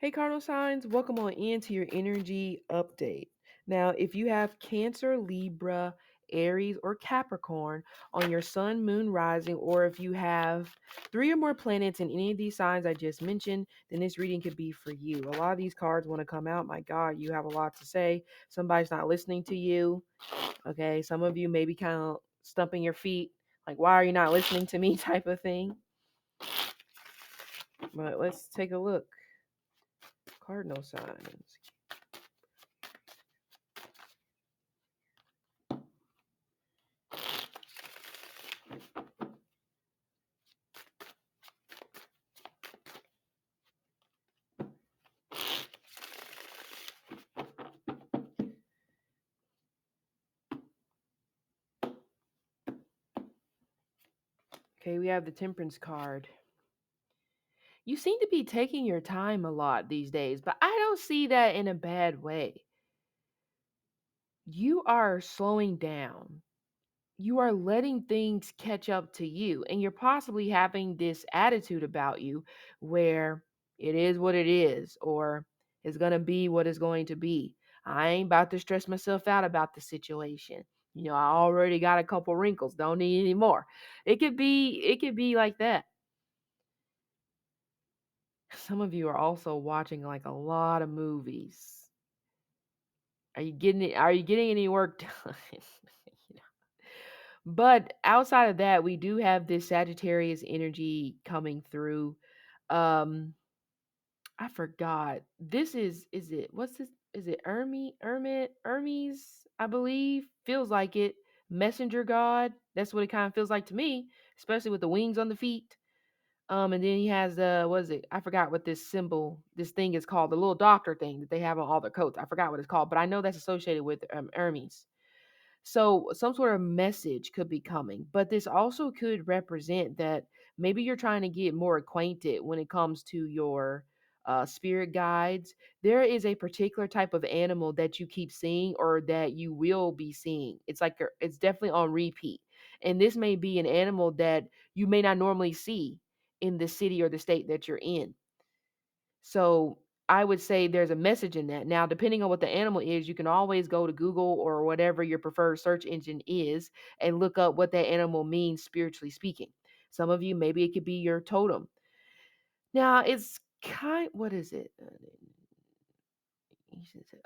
Hey, cardinal signs, welcome on into your energy update. Now, if you have Cancer, Libra, Aries, or Capricorn on your sun, moon, rising, or if you have three or more planets in any of these signs I just mentioned, then this reading could be for you. A lot of these cards want to come out. My God, you have a lot to say. Somebody's not listening to you. Okay, some of you may be kind of stumping your feet, like, why are you not listening to me, type of thing. But let's take a look. Cardinal signs. Okay, we have the Temperance card. You seem to be taking your time a lot these days, but I don't see that in a bad way. You are slowing down. You are letting things catch up to you, and you're possibly having this attitude about you where it is what it is, or it's going to be what it's going to be. I ain't about to stress myself out about the situation. I already got a couple wrinkles, don't need any more. It could be like that. Some of you are also watching like a lot of movies. Are you getting any work done? You know? But outside of that, we do have this Sagittarius energy coming through. Um I forgot. This is it what's this? Is it Hermes, I believe? Feels like it. Messenger god. That's what it kind of feels like to me, especially with the wings on the feet. And then he has the what is it? I forgot what this thing is called, the little doctor thing that they have on all their coats. I forgot what it's called, but I know that's associated with Hermes. So some sort of message could be coming, but this also could represent that maybe you're trying to get more acquainted when it comes to your spirit guides. There is a particular type of animal that you keep seeing or that you will be seeing. It's like it's definitely on repeat. And this may be an animal that you may not normally see in the city or the state that you're in. So I would say there's a message in that. Now, depending on what the animal is, you can always go to Google or whatever your preferred search engine is and look up what that animal means spiritually speaking. Some of you, maybe it could be your totem. Now, it's what is it?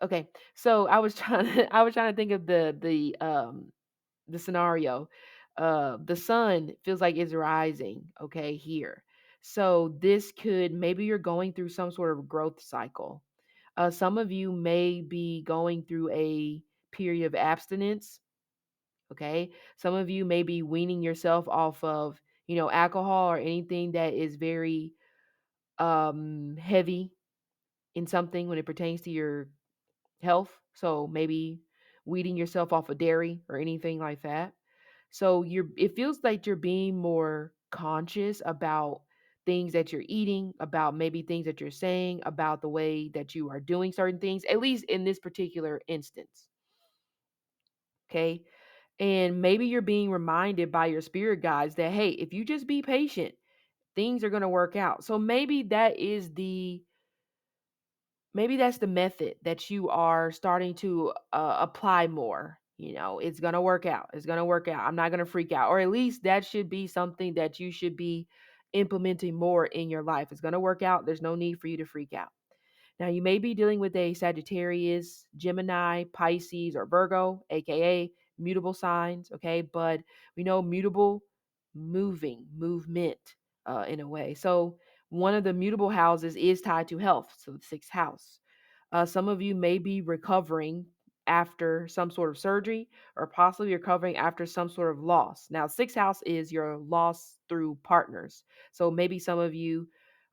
Okay, so I was trying to I was trying to think of the scenario. The sun feels like it's rising, okay, here. So this could maybe you're going through some sort of growth cycle. Some of you may be going through a period of abstinence, okay? Some of you may be weaning yourself off of, alcohol or anything that is very heavy in something when it pertains to your health. So maybe weeding yourself off of dairy or anything like that. So it feels like you're being more conscious about things that you're eating, about maybe things that you're saying, about the way that you are doing certain things, at least in this particular instance. Okay. And maybe you're being reminded by your spirit guides that, hey, if you just be patient, things are going to work out. So maybe that's the method that you are starting to apply more. It's going to work out. It's going to work out. I'm not going to freak out. Or at least that should be something that you should be implementing more in your life. It's going to work out. There's no need for you to freak out. Now, you may be dealing with a Sagittarius, Gemini, Pisces, or Virgo, aka mutable signs. Okay. But we know mutable, movement in a way. So, one of the mutable houses is tied to health. So, the sixth house. Some of you may be recovering after some sort of surgery or possibly recovering after some sort of loss. Now, sixth house is your loss through partners. So maybe some of you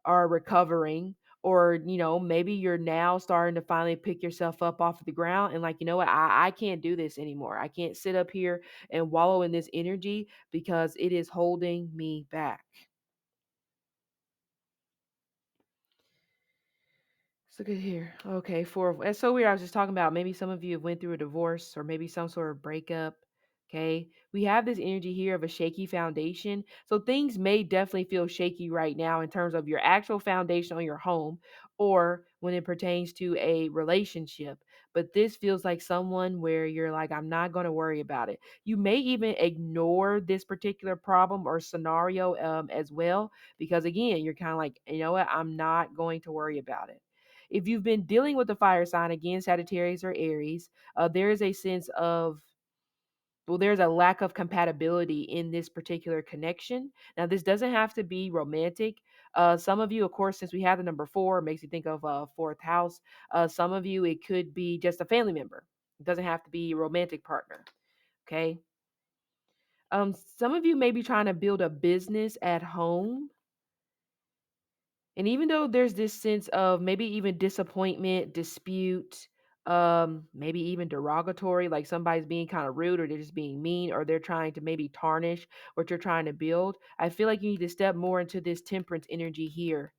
are recovering or maybe you're now starting to finally pick yourself up off of the ground and like, you know what, I can't do this anymore. I can't sit up here and wallow in this energy because it is holding me back. Let's look at here. Okay, it's so weird. I was just talking about maybe some of you have went through a divorce or maybe some sort of breakup. Okay. We have this energy here of a shaky foundation. So things may definitely feel shaky right now in terms of your actual foundation on your home or when it pertains to a relationship. But this feels like someone where you're like, I'm not going to worry about it. You may even ignore this particular problem or scenario as well, because again, you're kind of like, you know what? I'm not going to worry about it. If you've been dealing with the fire sign, again, Sagittarius or Aries, there is a sense of, well, there's a lack of compatibility in this particular connection. Now, this doesn't have to be romantic. Some of you, of course, since we have the number four, makes you think of fourth house. Some of you, it could be just a family member. It doesn't have to be a romantic partner. Okay. Some of you may be trying to build a business at home. And even though there's this sense of maybe even disappointment, dispute, maybe even derogatory, like somebody's being kind of rude or they're just being mean or they're trying to maybe tarnish what you're trying to build, I feel like you need to step more into this temperance energy here.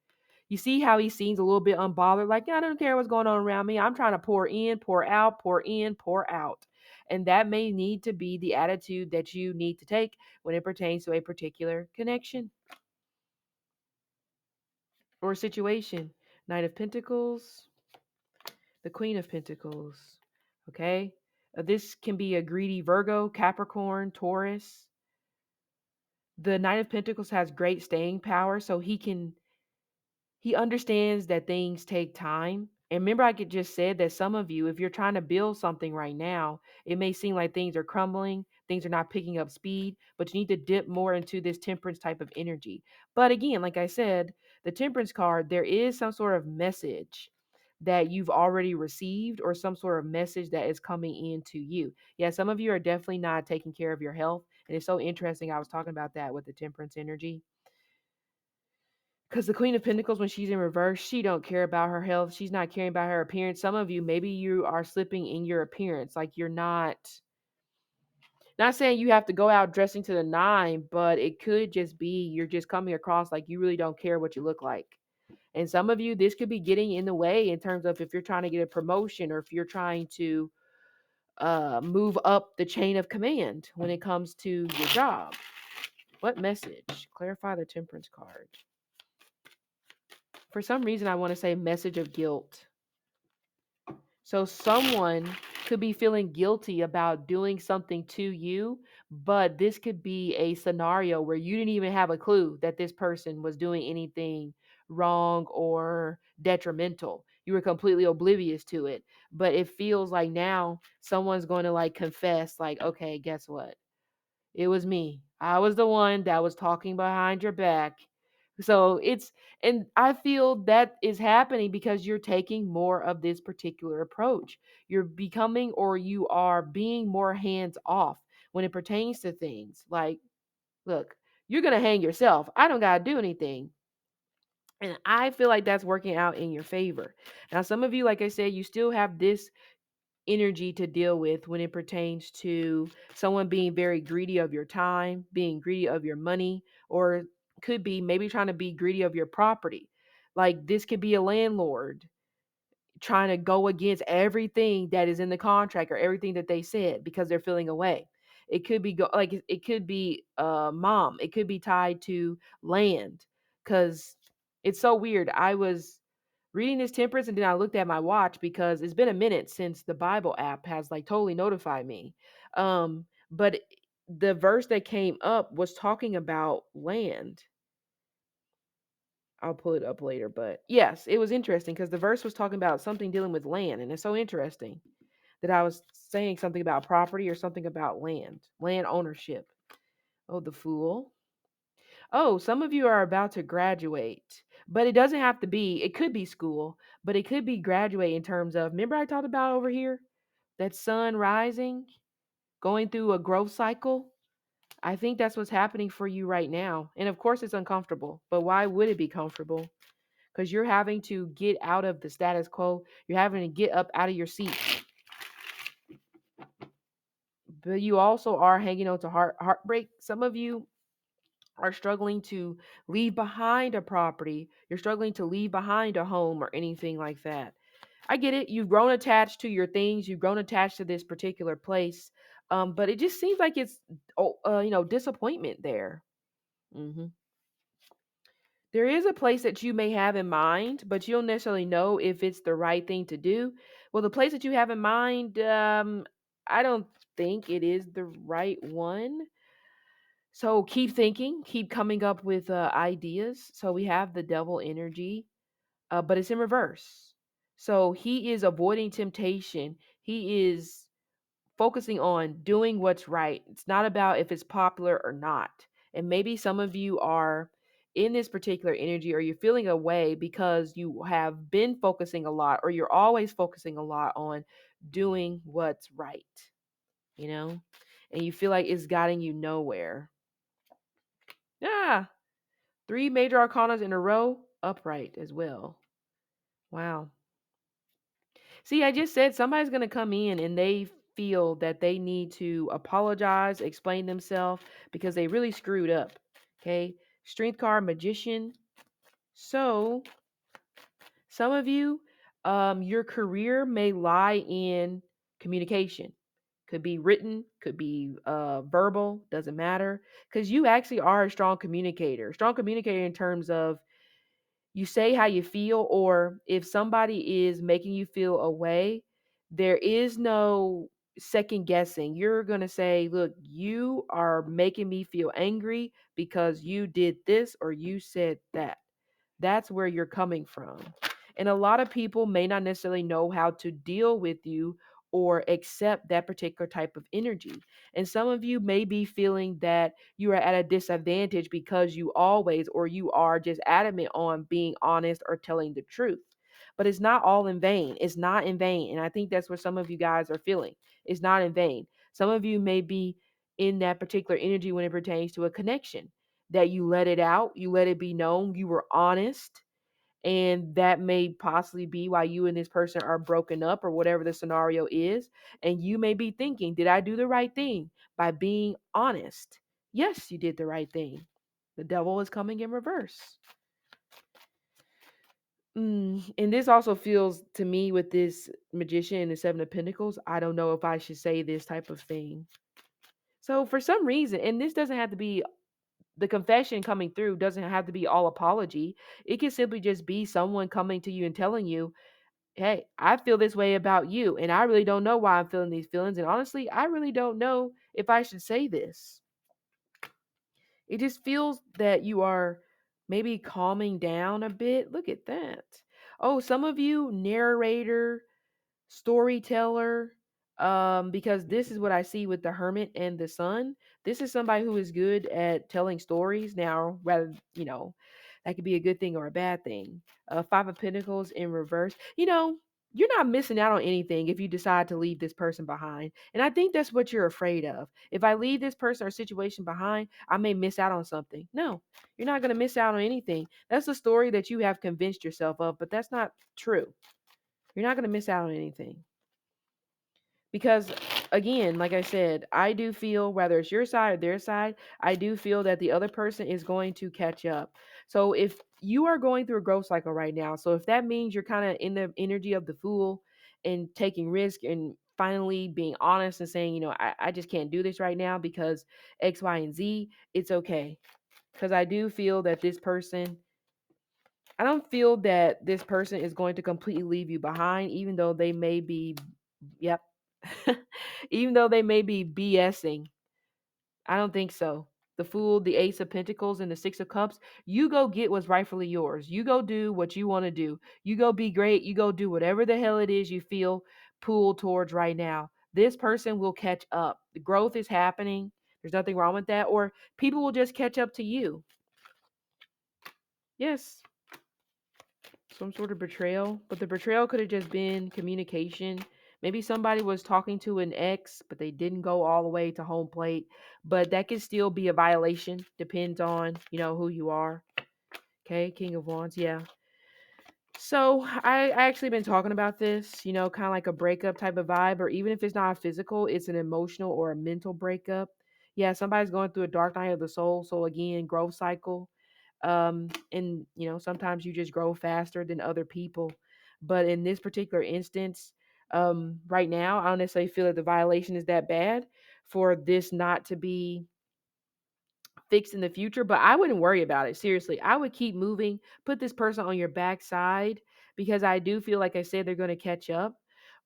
You see how he seems a little bit unbothered, like, "Yeah, I don't care what's going on around me. I'm trying to pour in, pour out, pour in, pour out." And that may need to be the attitude that you need to take when it pertains to a particular connection or situation. Knight of Pentacles, the Queen of Pentacles. Okay. This can be a greedy Virgo, Capricorn, Taurus. The Knight of Pentacles has great staying power, so he understands that things take time. And remember, I could just said that some of you, if you're trying to build something right now, it may seem like things are crumbling, things are not picking up speed, but you need to dip more into this temperance type of energy. But again, like I said, the temperance card, there is some sort of message that you've already received or some sort of message that is coming into you. Yeah, some of you are definitely not taking care of your health. And it's so interesting. I was talking about that with the temperance energy. Because the Queen of Pentacles, when she's in reverse, she don't care about her health. She's not caring about her appearance. Some of you, maybe you are slipping in your appearance. Like you're not saying you have to go out dressing to the nine, but it could just be you're just coming across like you really don't care what you look like. And some of you, this could be getting in the way in terms of if you're trying to get a promotion or if you're trying to move up the chain of command when it comes to your job. What message? Clarify the temperance card. For some reason, I want to say message of guilt. So someone could be feeling guilty about doing something to you, but this could be a scenario where you didn't even have a clue that this person was doing anything wrong or detrimental. You were completely oblivious to it. But it feels like now someone's going to like confess, like, okay, guess what? It was me. I was the one that was talking behind your back. So and I feel that is happening because you're taking more of this particular approach. You're becoming or you are being more hands off when it pertains to things. Like, look, you're going to hang yourself. I don't got to do anything. And I feel like that's working out in your favor. Now, some of you, like I said, you still have this energy to deal with when it pertains to someone being very greedy of your time, being greedy of your money, or could be maybe trying to be greedy of your property. Like this could be a landlord trying to go against everything that is in the contract or everything that they said because they're feeling away. It could be it could be mom. It could be tied to land because it's so weird. I was reading this temperance and then I looked at my watch because it's been a minute since the Bible app has like totally notified me. But the verse that came up was talking about land. I'll pull it up later, but yes, it was interesting because the verse was talking about something dealing with land, and it's so interesting that I was saying something about property or something about land ownership. Oh, the fool. Oh, some of you are about to graduate, but it doesn't have to be, it could be school, but it could be graduate in terms of, remember I talked about over here that sun rising, going through a growth cycle? I think that's what's happening for you right now. And of course, it's uncomfortable, but why would it be comfortable? Because you're having to get out of the status quo. You're having to get up out of your seat. But you also are hanging on to heartbreak. Some of you are struggling to leave behind a property. You're struggling to leave behind a home or anything like that. I get it. You've grown attached to your things. You've grown attached to this particular place. But it just seems like it's, disappointment there. hmm There is a place that you may have in mind, but you don't necessarily know if it's the right thing to do. Well, the place that you have in mind, I don't think it is the right one. So keep thinking, keep coming up with ideas. So we have the devil energy, but it's in reverse. So he is avoiding temptation. He is focusing on doing what's right. It's not about if it's popular or not. And maybe some of you are in this particular energy, or you're feeling a way because you have been focusing a lot, or you're always focusing a lot on doing what's right, you know, and you feel like it's guiding you nowhere. Yeah. Three major arcanas in a row, upright as well. Wow. See, I just said somebody's going to come in and they feel that they need to apologize, explain themselves because they really screwed up. Okay. Strength card, magician. So, some of you, your career may lie in communication. Could be written, could be verbal, doesn't matter. Because you actually are a strong communicator. Strong communicator in terms of you say how you feel, or if somebody is making you feel a way, there is no second guessing. You're going to say, look, you are making me feel angry because you did this or you said that. That's where you're coming from. And a lot of people may not necessarily know how to deal with you or accept that particular type of energy. And some of you may be feeling that you are at a disadvantage because you always, or you are just adamant on being honest or telling the truth. But it's not all in vain. It's not in vain. And I think that's what some of you guys are feeling. It's not in vain. Some of you may be in that particular energy when it pertains to a connection, that you let it out, you let it be known, you were honest, and that may possibly be why you and this person are broken up or whatever the scenario is. And you may be thinking, did I do the right thing by being honest? Yes, you did the right thing. The devil is coming in reverse. And this also feels to me with this magician and the Seven of Pentacles, I don't know if I should say this type of thing. So for some reason, and this doesn't have to be, the confession coming through doesn't have to be all apology. It can simply just be someone coming to you and telling you, hey, I feel this way about you, and I really don't know why I'm feeling these feelings. And honestly, I really don't know if I should say this. It just feels that you are maybe calming down a bit. Look at that. Oh, some of you, narrator, storyteller, because this is what I see with the Hermit and the Sun. This is somebody who is good at telling stories. Now, rather, that could be a good thing or a bad thing. Five of Pentacles in reverse. You're not missing out on anything if you decide to leave this person behind. And I think that's what you're afraid of. If I leave this person or situation behind, I may miss out on something. No, you're not going to miss out on anything. That's a story that you have convinced yourself of, but that's not true. You're not going to miss out on anything. Because, again, like I said, I do feel, whether it's your side or their side, I do feel that the other person is going to catch up. So if you are going through a growth cycle right now, so if that means you're kind of in the energy of the fool and taking risk and finally being honest and saying, I just can't do this right now because X, Y, and Z, it's okay. Because I do feel that I don't feel that this person is going to completely leave you behind, even though they may be, yep, even though they may be BSing. I don't think so. The Fool, the Ace of Pentacles, and the Six of Cups, you go get what's rightfully yours. You go do what you want to do. You go be great. You go do whatever the hell it is you feel pulled towards right now. This person will catch up. The growth is happening. There's nothing wrong with that. Or people will just catch up to you. Yes, some sort of betrayal, but the betrayal could have just been communication. Maybe somebody was talking to an ex, but they didn't go all the way to home plate. But that could still be a violation. Depends on, who you are. Okay, King of Wands, yeah. So I actually been talking about this, kind of like a breakup type of vibe, or even if it's not a physical, it's an emotional or a mental breakup. Yeah, somebody's going through a dark night of the soul. So again, growth cycle. And sometimes you just grow faster than other people. But in this particular instance, right now, I don't necessarily feel that the violation is that bad. for this not to be fixed in the future, but I wouldn't worry about it. Seriously, I would keep moving, put this person on your backside because I do feel like I said they're going to catch up.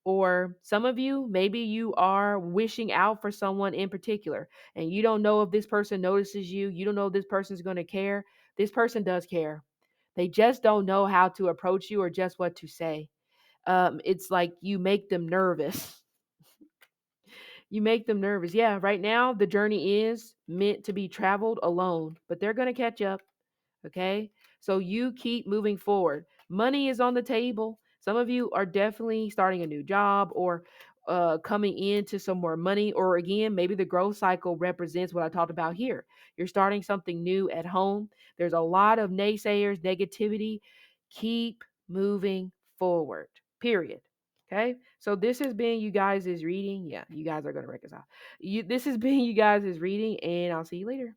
Or some of you, maybe you are wishing out for someone in particular and you don't know if this person notices you. You don't know if this person's going to care. This person does care. They just don't know how to approach you or just what to say. It's like you make them nervous. You make them nervous. Yeah, right now the journey is meant to be traveled alone, but they're going to catch up. Okay. So you keep moving forward. Money is on the table. Some of you are definitely starting a new job or coming into some more money. Or again, maybe the growth cycle represents what I talked about here. You're starting something new at home. There's a lot of naysayers, negativity. Keep moving forward, period. Okay. So this has been you guys' reading. Yeah, you guys are going to reconcile. This has been you guys' reading, and I'll see you later.